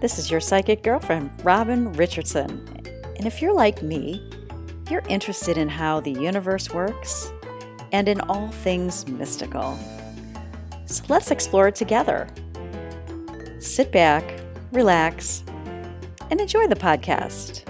This is your psychic girlfriend, Robin Richardson. And if you're like me, you're interested in how the universe works and in all things mystical. So let's explore it together. Sit back, relax, and enjoy the podcast.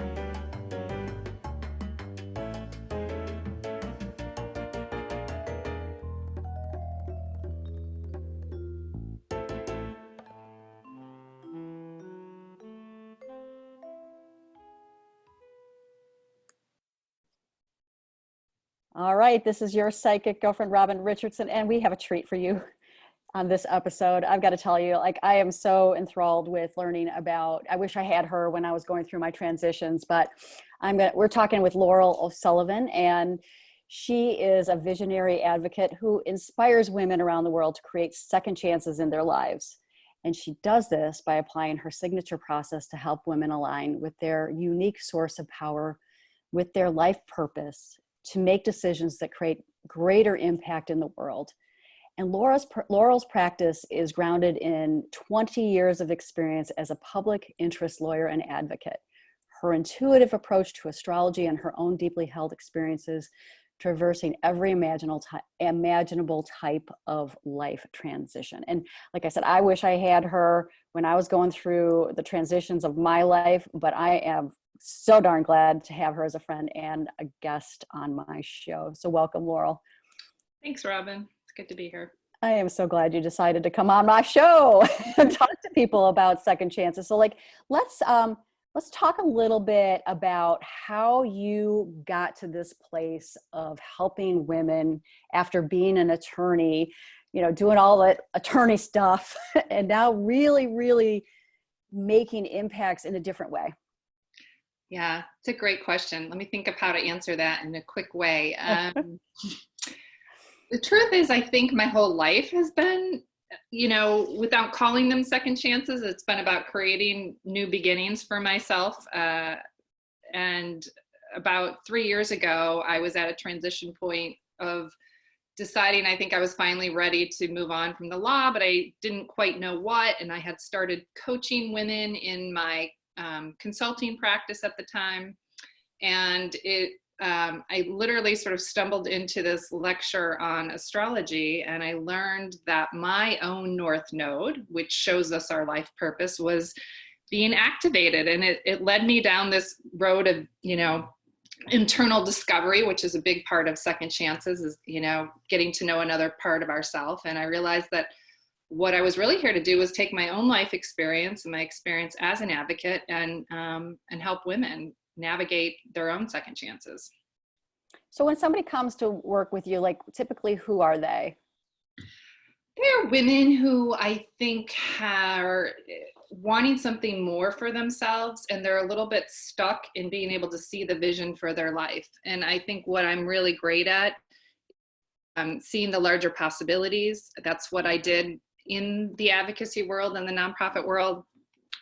All right, this is your psychic girlfriend, Robin Richardson, and we have a treat for you on this episode. I've got to tell you, I am so enthralled with learning about, I wish I had her when I was going through my transitions, but we're talking with Laurel O'Sullivan, and she is a visionary advocate who inspires women around the world to create second chances in their lives. And she does this by applying her signature process to help women align with their unique source of power, with their life purpose, to make decisions that create greater impact in the world. And Laurel's practice is grounded in 20 years of experience as a public interest lawyer and advocate. Her intuitive approach to astrology and her own deeply held experiences traversing every imaginable type of life transition. And like I said, I wish I had her when I was going through the transitions of my life, but I am so darn glad to have her as a friend and a guest on my show. So welcome, Laurel. Thanks, Robin. It's good to be here. I am so glad you decided to come on my show and talk to people about second chances. So let's talk a little bit about how you got to this place of helping women after being an attorney, doing all that attorney stuff and now really, really making impacts in a different way. Yeah, it's a great question. Let me think of how to answer that in a quick way. The truth is, I think my whole life has been, without calling them second chances, it's been about creating new beginnings for myself. And about 3 years ago, I was at a transition point of deciding I think I was finally ready to move on from the law, but I didn't quite know what. And I had started coaching women in my consulting practice at the time. And I literally sort of stumbled into this lecture on astrology, and I learned that my own North Node, which shows us our life purpose, was being activated. And it led me down this road of, internal discovery, which is a big part of second chances, is, getting to know another part of ourselves. And I realized that what I was really here to do was take my own life experience and my experience as an advocate and help women navigate their own second chances. So when somebody comes to work with you, typically who are they? They're women who I think are wanting something more for themselves, and they're a little bit stuck in being able to see the vision for their life. And I think what I'm really great at, seeing the larger possibilities. That's what I did in the advocacy world and the nonprofit world.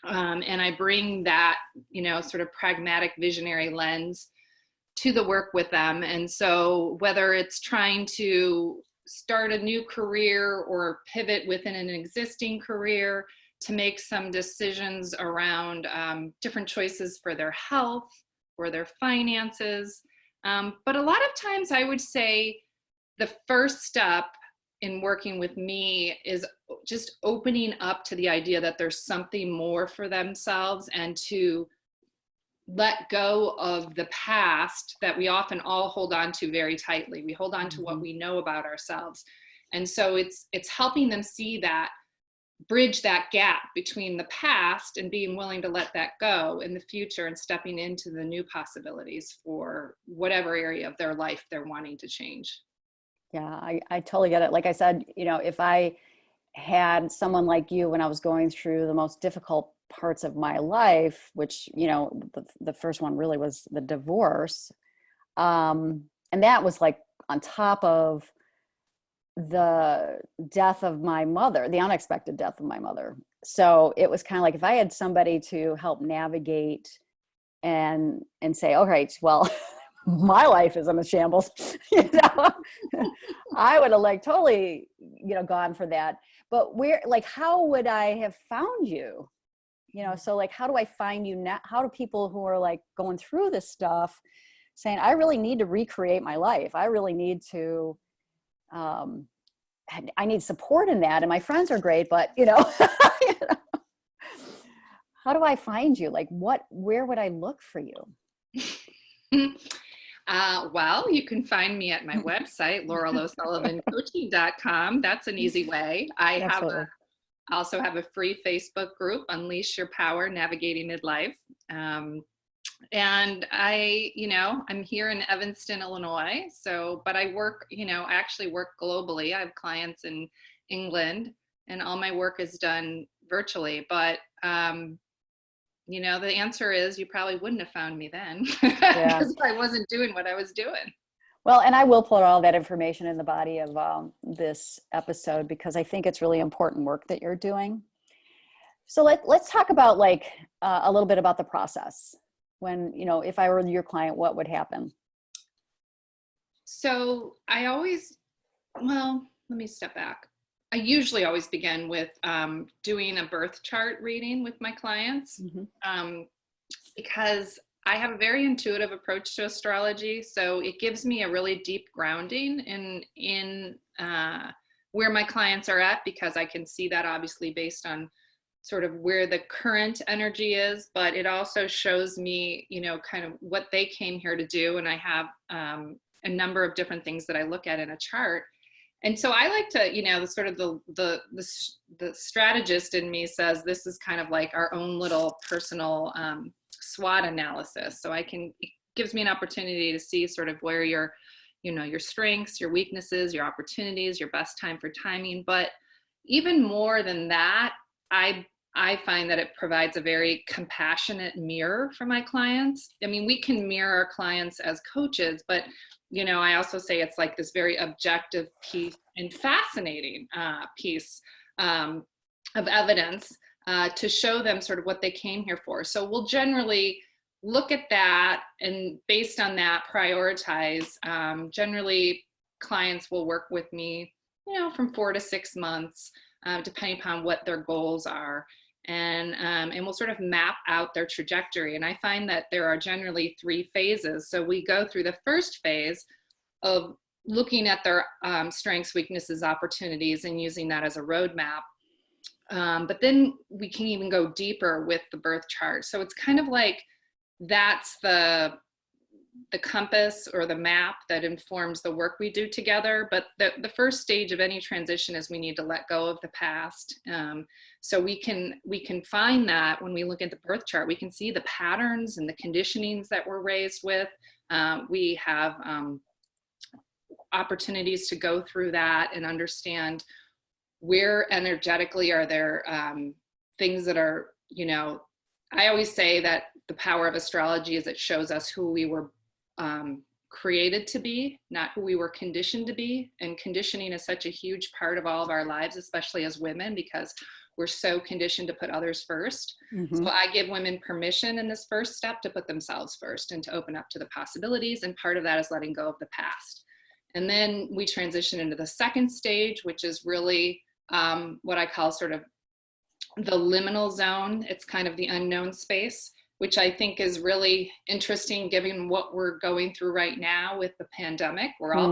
And I bring that, sort of pragmatic visionary lens to the work with them. And so whether it's trying to start a new career or pivot within an existing career to make some decisions around different choices for their health or their finances. But a lot of times I would say the first step in working with me is just opening up to the idea that there's something more for themselves and to let go of the past that we often all hold on to very tightly. We hold on to what we know about ourselves. And so it's helping them see that, bridge that gap between the past and being willing to let that go in the future and stepping into the new possibilities for whatever area of their life they're wanting to change. Yeah, I totally get it. Like I said, if I had someone like you when I was going through the most difficult parts of my life, which, the first one really was the divorce. And that was on top of the death of my mother, the unexpected death of my mother. So it was kind of if I had somebody to help navigate and say, all right, well, my life is in a shambles, I would have totally, gone for that. But how would I have found you? You know, so like, how do I find you now? How do people who are like going through this stuff saying, I really need to recreate my life. I really need to, I need support in that. And my friends are great, but you know, you know, how do I find you? Like where would I look for you? Well, you can find me at my website, lauralosullivancoaching.com. That's an easy way. Absolutely. Also have a free Facebook group, Unleash Your Power, Navigating Midlife. And I'm here in Evanston, Illinois. So, but I work, I actually work globally. I have clients in England and all my work is done virtually. But, the answer is you probably wouldn't have found me then because I wasn't doing what I was doing. Well, and I will put all that information in the body of this episode because I think it's really important work that you're doing. So let's talk about like a little bit about the process. When, if I were your client, what would happen? So let me step back. I usually always begin with doing a birth chart reading with my clients because I have a very intuitive approach to astrology. So it gives me a really deep grounding in where my clients are at, because I can see that obviously based on sort of where the current energy is, but it also shows me, kind of what they came here to do. And I have a number of different things that I look at in a chart. And so I like to, the strategist in me says this is kind of like our own little personal SWOT analysis. So it gives me an opportunity to see sort of where your strengths, your weaknesses, your opportunities, your best time for timing. But even more than that, I find that it provides a very compassionate mirror for my clients. I mean, we can mirror our clients as coaches, but I also say it's like this very objective piece and fascinating piece of evidence to show them sort of what they came here for. So we'll generally look at that and based on that prioritize. Generally, clients will work with me, from 4 to 6 months, depending upon what their goals are. And we'll sort of map out their trajectory. And I find that there are generally 3 phases. So we go through the first phase of looking at their strengths, weaknesses, opportunities, and using that as a roadmap. But then we can even go deeper with the birth chart. So it's kind of like that's the compass or the map that informs the work we do together. But the first stage of any transition is we need to let go of the past. So we can find that when we look at the birth chart, we can see the patterns and the conditionings that we're raised with. We have opportunities to go through that and understand where energetically are there things that are, I always say that the power of astrology is it shows us who we were created to be, not who we were conditioned to be. And conditioning is such a huge part of all of our lives, especially as women, because we're so conditioned to put others first. So I give women permission in this first step to put themselves first and to open up to the possibilities. And part of that is letting go of the past. And then we transition into the second stage, which is really what I call sort of the liminal zone. It's kind of the unknown space, which I think is really interesting given what we're going through right now with the pandemic. We're all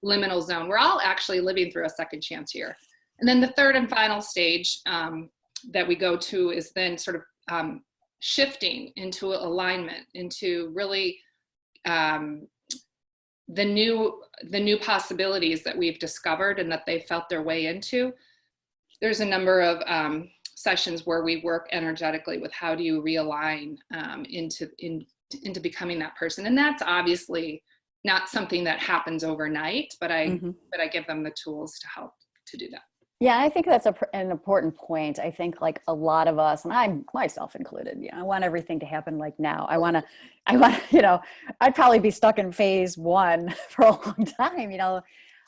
liminal zone. We're all actually living through a second chance here. And then the third and final stage that we go to is then sort of shifting into alignment, into really the new possibilities that we've discovered and that they felt their way into. There's a number of sessions where we work energetically with how do you realign into becoming that person. And that's obviously not something that happens overnight, but I give them the tools to help to do that. Yeah, I think that's an important point. I think like a lot of us, and I myself included, I want everything to happen like now. I want, I'd probably be stuck in phase 1 for a long time.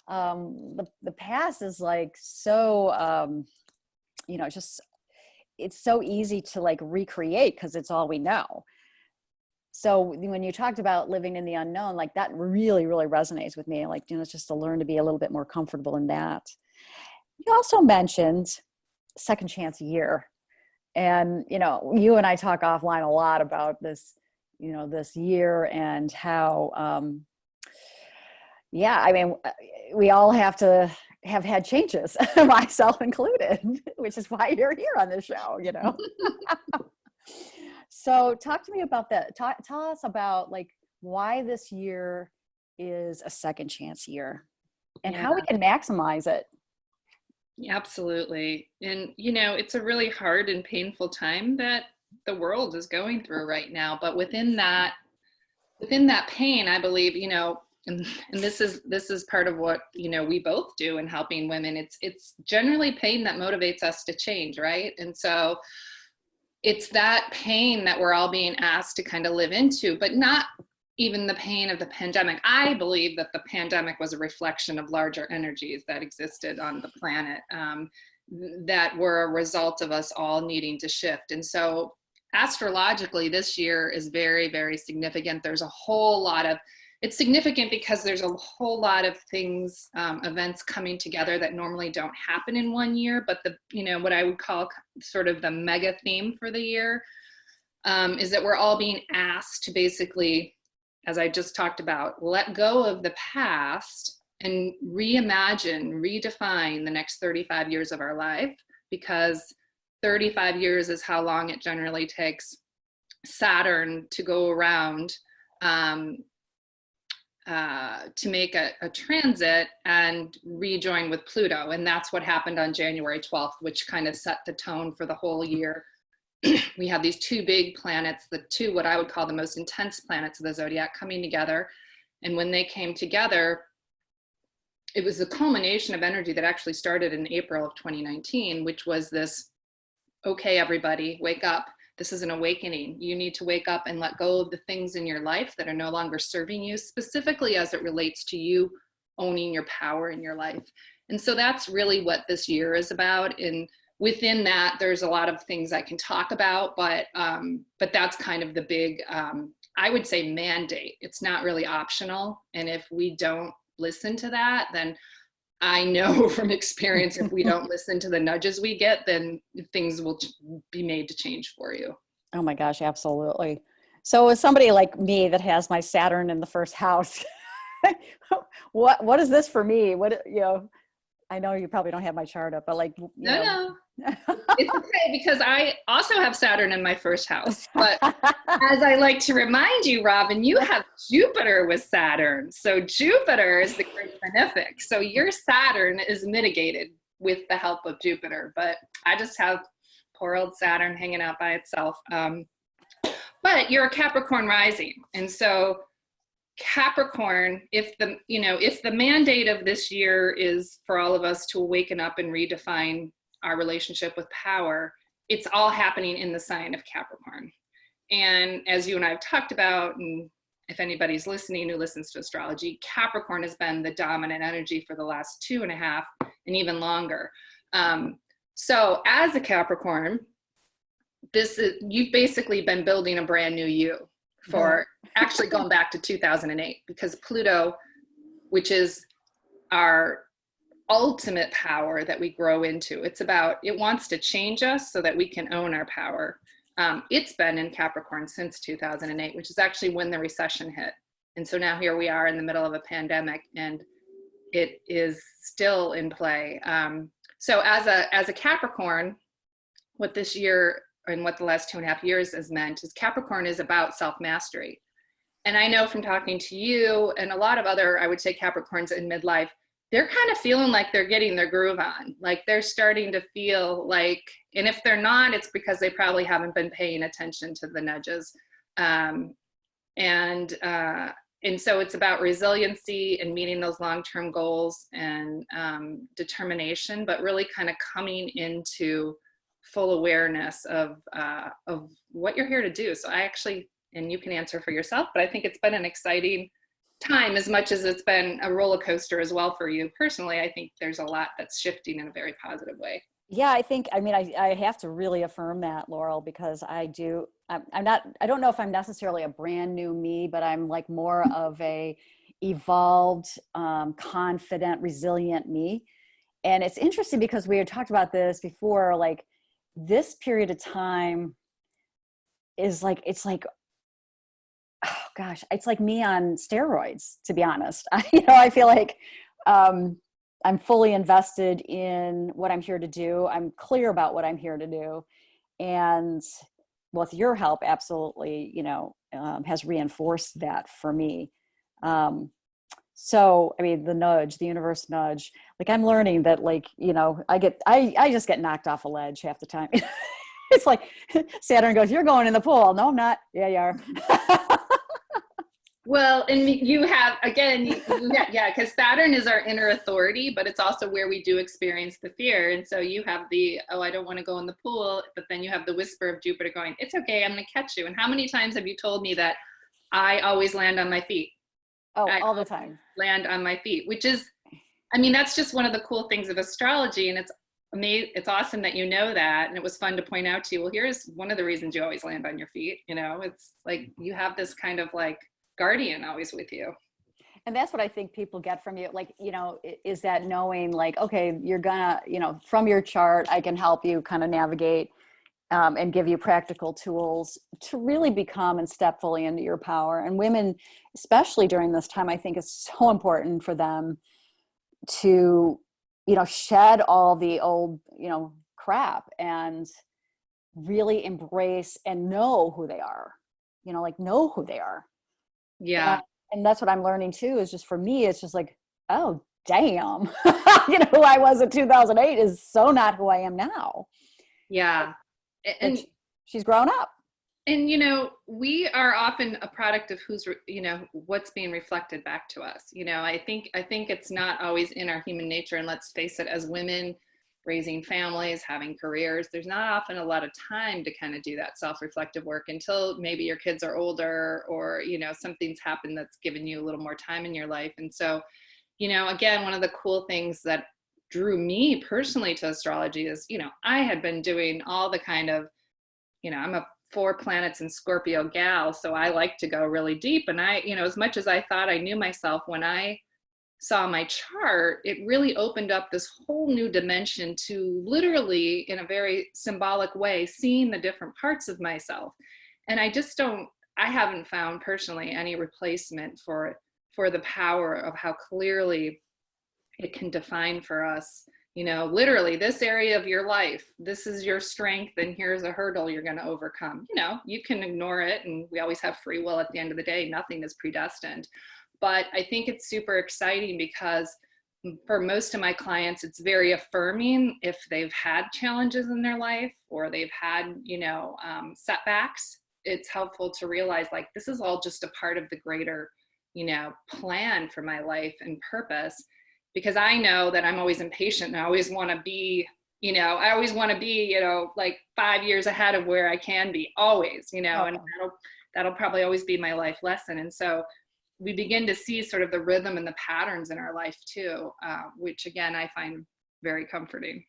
The past is like so, just, it's so easy to like recreate because it's all we know. So when you talked about living in the unknown, like that really, really resonates with me. Like, it's just to learn to be a little bit more comfortable in that. You also mentioned second chance year. And, you know, you and I talk offline a lot about this, you know, this year and how, yeah, I mean, we all have to have had changes, myself included, which is why you're here on this show, you know? So talk to me about that. Tell us about like why this year is a second chance year and Yeah, how we can maximize it. absolutely. And, you know, it's a really hard and painful time that the world is going through right now. But within that pain, I believe, you know, and this is part of what, you know, we both do in helping women. It's generally pain that motivates us to change, right? And so it's that pain that we're all being asked to kind of live into, but not even the pain of the pandemic. I believe that the pandemic was a reflection of larger energies that existed on the planet, that were a result of us all needing to shift. And so astrologically, this year is very, very significant. There's a whole lot of, it's significant because there's a whole lot of things, events coming together that normally don't happen in one year. But the, you know, what I would call sort of the mega theme for the year, is that we're all being asked to basically, as I just talked about, let go of the past and reimagine, redefine the next 35 years of our life, because 35 years is how long it generally takes Saturn to go around, to make a transit and rejoin with Pluto. And that's what happened on January 12th, which kind of set the tone for the whole year. We have these two big planets, the two, what I would call the most intense planets of the zodiac, coming together. And when they came together, it was the culmination of energy that actually started in April of 2019, which was this, okay, everybody, wake up. This is an awakening. You need to wake up and let go of the things in your life that are no longer serving you, specifically as it relates to you owning your power in your life. And so that's really what this year is about. And within that, there's a lot of things I can talk about, but that's kind of the big, I would say, mandate. It's not really optional. And if we don't listen to that, then I know from experience, if we don't listen to the nudges we get, then things will be made to change for you. Oh my gosh, absolutely. So as somebody like me that has my Saturn in the first house, what is this for me? What, you know, I know you probably don't have my chart up, but like, you know. No. It's okay, because I also have Saturn in my first house. But as I like to remind you, Robin, you have Jupiter with Saturn. So Jupiter is the great benefic. So your Saturn is mitigated with the help of Jupiter. But I just have poor old Saturn hanging out by itself. But you're a Capricorn rising. And so Capricorn, if the mandate of this year is for all of us to awaken up and redefine our relationship with power, it's all happening in the sign of Capricorn. And as you and I have talked about, and if anybody's listening who listens to astrology, Capricorn has been the dominant energy for the last 2.5 and even longer. So as a Capricorn, you've basically been building a brand new you for actually going back to 2008, because Pluto, which is our ultimate power that we grow into, it wants to change us so that we can own our power. It's been in Capricorn since 2008, which is actually when the recession hit. And so now here we are in the middle of a pandemic, and it is still in play. So as a Capricorn, what this year and what the last 2.5 years has meant is Capricorn is about self-mastery. And I know from talking to you and a lot of other, I would say, Capricorns in midlife, they're kind of feeling like they're getting their groove on. Like they're starting to feel like, and if they're not, it's because they probably haven't been paying attention to the nudges. And so it's about resiliency and meeting those long-term goals and determination, but really kind of coming into full awareness of what you're here to do. So I actually, and you can answer for yourself, but I think it's been an exciting time as much as it's been a roller coaster as well for you personally. I think there's a lot that's shifting in a very positive way. Yeah, I have to really affirm that, Laurel, because I don't know if I'm necessarily a brand new me, but I'm like more of a evolved, confident, resilient me. And it's interesting because we had talked about this before, like, this period of time is like, it's like, oh gosh, it's like me on steroids, to be honest. I feel like I'm fully invested in what I'm here to do. I'm clear about what I'm here to do. And with your help, absolutely, has reinforced that for me. So, I mean, the universe nudge, like I'm learning that, like, I just get knocked off a ledge half the time. It's like Saturn goes, "You're going in the pool." No, I'm not. Yeah, you are. Well, and you have, again, yeah, because Saturn is our inner authority, but it's also where we do experience the fear. And so you have oh, I don't want to go in the pool, but then you have the whisper of Jupiter going, it's okay, I'm going to catch you. And how many times have you told me that I always land on my feet? Oh, I all the time. land on my feet, which is, I mean, that's just one of the cool things of astrology. And it's amazing. It's awesome that you know that. And it was fun to point out to you, well, here's one of the reasons you always land on your feet. It's like you have this kind of like guardian always with you. And that's what I think people get from you. Like, is that knowing, like, okay, you're gonna, from your chart, I can help you kind of navigate and give you practical tools to really become and step fully into your power. And women, especially during this time, I think it's so important for them to, shed all the old, crap and really embrace and know who they are, know who they are. Yeah. And that's what I'm learning too, is just for me, it's just like, oh, damn, who I was in 2008 is so not who I am now. Yeah. And she's grown up. And, we are often a product of who's, what's being reflected back to us. I think it's not always in our human nature. And let's face it, as women raising families, having careers, there's not often a lot of time to kind of do that self-reflective work until maybe your kids are older or, something's happened that's given you a little more time in your life. And so, again, one of the cool things that drew me personally to astrology is, I had been doing all the kind of, I'm a 4 planets in Scorpio gal, so I like to go really deep. And I, as much as I thought I knew myself, when I saw my chart, it really opened up this whole new dimension to literally, in a very symbolic way, seeing the different parts of myself. And I haven't found personally any replacement for the power of how clearly it can define for us, literally this area of your life, this is your strength, and here's a hurdle you're going to overcome. You can ignore it, and we always have free will at the end of the day. Nothing is predestined. But I think it's super exciting because for most of my clients, it's very affirming if they've had challenges in their life or they've had, setbacks. It's helpful to realize, like, this is all just a part of the greater, plan for my life and purpose. Because I know that I'm always impatient and I always want to be, like 5 years ahead of where I can be, always, and that'll probably always be my life lesson. And so we begin to see sort of the rhythm and the patterns in our life too, which again, I find very comforting.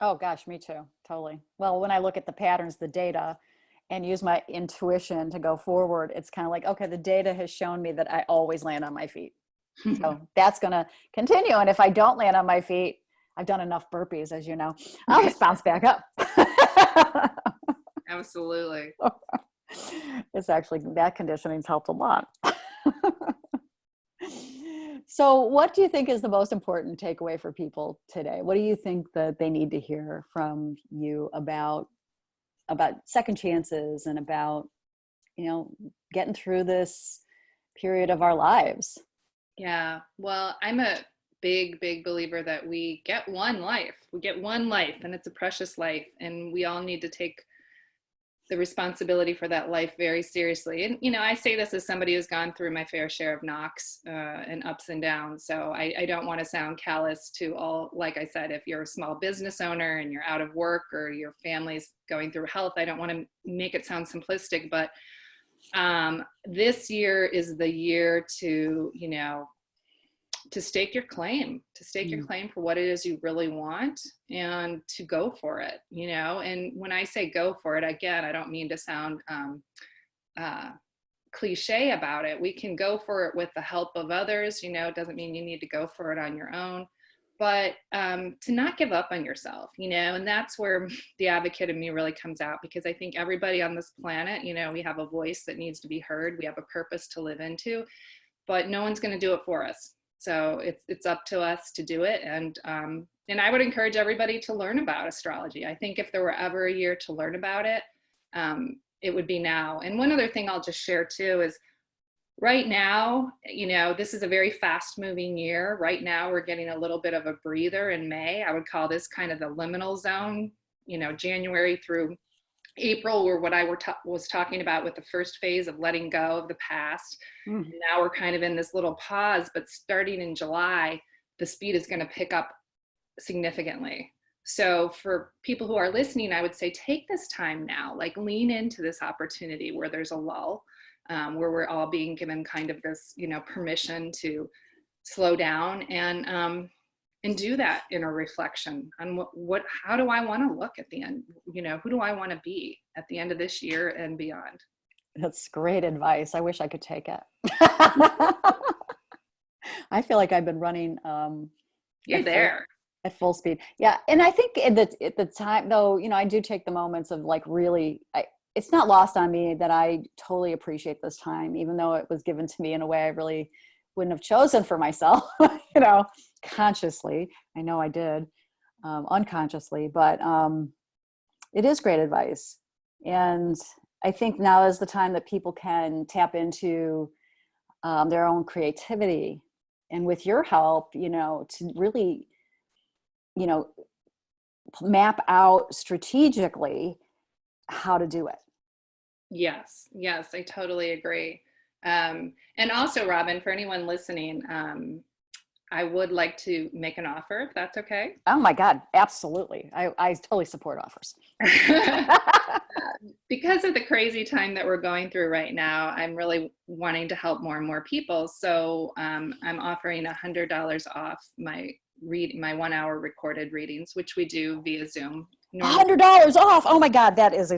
Oh gosh, me too. Totally. Well, when I look at the patterns, the data, and use my intuition to go forward, it's kind of like, okay, the data has shown me that I always land on my feet. So that's going to continue. And if I don't land on my feet, I've done enough burpees, as you know, I'll just bounce back up. Absolutely. It's actually, that conditioning's helped a lot. So what do you think is the most important takeaway for people today? What do you think that they need to hear from you about second chances and about, getting through this period of our lives? Yeah. Well, I'm a big, big believer that we get one life. We get one life, and it's a precious life. And we all need to take the responsibility for that life very seriously. And, I say this as somebody who's gone through my fair share of knocks and ups and downs. So I don't want to sound callous to all, like I said, if you're a small business owner and you're out of work or your family's going through health, I don't want to make it sound simplistic, but this year is the year to, to stake your claim, for what it is you really want and to go for it, and when I say go for it, again, I don't mean to sound cliche about it. We can go for it with the help of others, it doesn't mean you need to go for it on your own, but to not give up on yourself, and that's where the advocate in me really comes out, because I think everybody on this planet, we have a voice that needs to be heard. We have a purpose to live into, but no one's going to do it for us. So it's up to us to do it. And I would encourage everybody to learn about astrology. I think if there were ever a year to learn about it, it would be now. And one other thing I'll just share too is right now, this is a very fast moving year. Right now, we're getting a little bit of a breather in May. I would call this kind of the liminal zone, January through April were what I was talking about with the first phase of letting go of the past. Mm. Now we're kind of in this little pause, but starting in July, the speed is going to pick up significantly. So for people who are listening, I would say take this time now, like lean into this opportunity where there's a lull, where we're all being given kind of this, permission to slow down and do that inner reflection on how do I want to look at the end? Who do I want to be at the end of this year and beyond? That's great advice. I wish I could take it. I feel like I've been running. You're there. At full speed. Yeah. And I think at the time though, I do take the moments of like really, it's not lost on me that I totally appreciate this time, even though it was given to me in a way I really wouldn't have chosen for myself, consciously. I know I did, unconsciously, but it is great advice. And I think now is the time that people can tap into their own creativity. And with your help, to really, map out strategically how to do it. Yes, I totally agree. And also, Robin, for anyone listening, I would like to make an offer, if that's okay. Oh my God, absolutely. I totally support offers. Because of the crazy time that we're going through right now, I'm really wanting to help more and more people. So I'm offering $100 off my 1 hour recorded readings, which we do via Zoom. $100 off. Oh my God, that is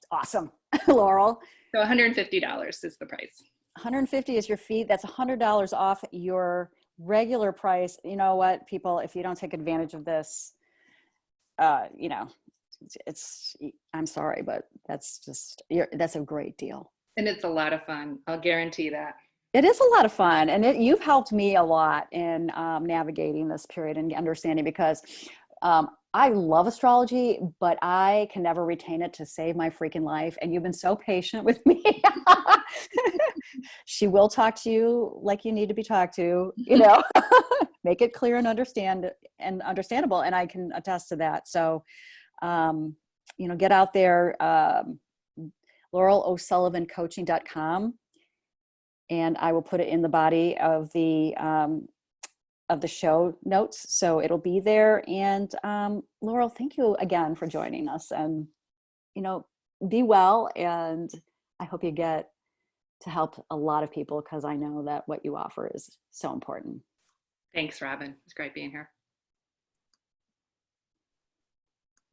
awesome, Laurel. So $150 is the price. $150 is your fee. That's $100 off your regular price. You know what, people, if you don't take advantage of this, I'm sorry, but that's a great deal. And it's a lot of fun. I'll guarantee that. It is a lot of fun. And you've helped me a lot in navigating this period and understanding, because I love astrology, but I can never retain it to save my freaking life. And you've been so patient with me. She will talk to you like you need to be talked to, make it clear and understandable. And I can attest to that. So, get out there, LaurelO'Sullivancoaching.com. And I will put it in the body of the show notes, so it'll be there. And Laurel, thank you again for joining us. And be well. And I hope you get to help a lot of people, because I know that what you offer is so important. Thanks, Robin. It's great being here.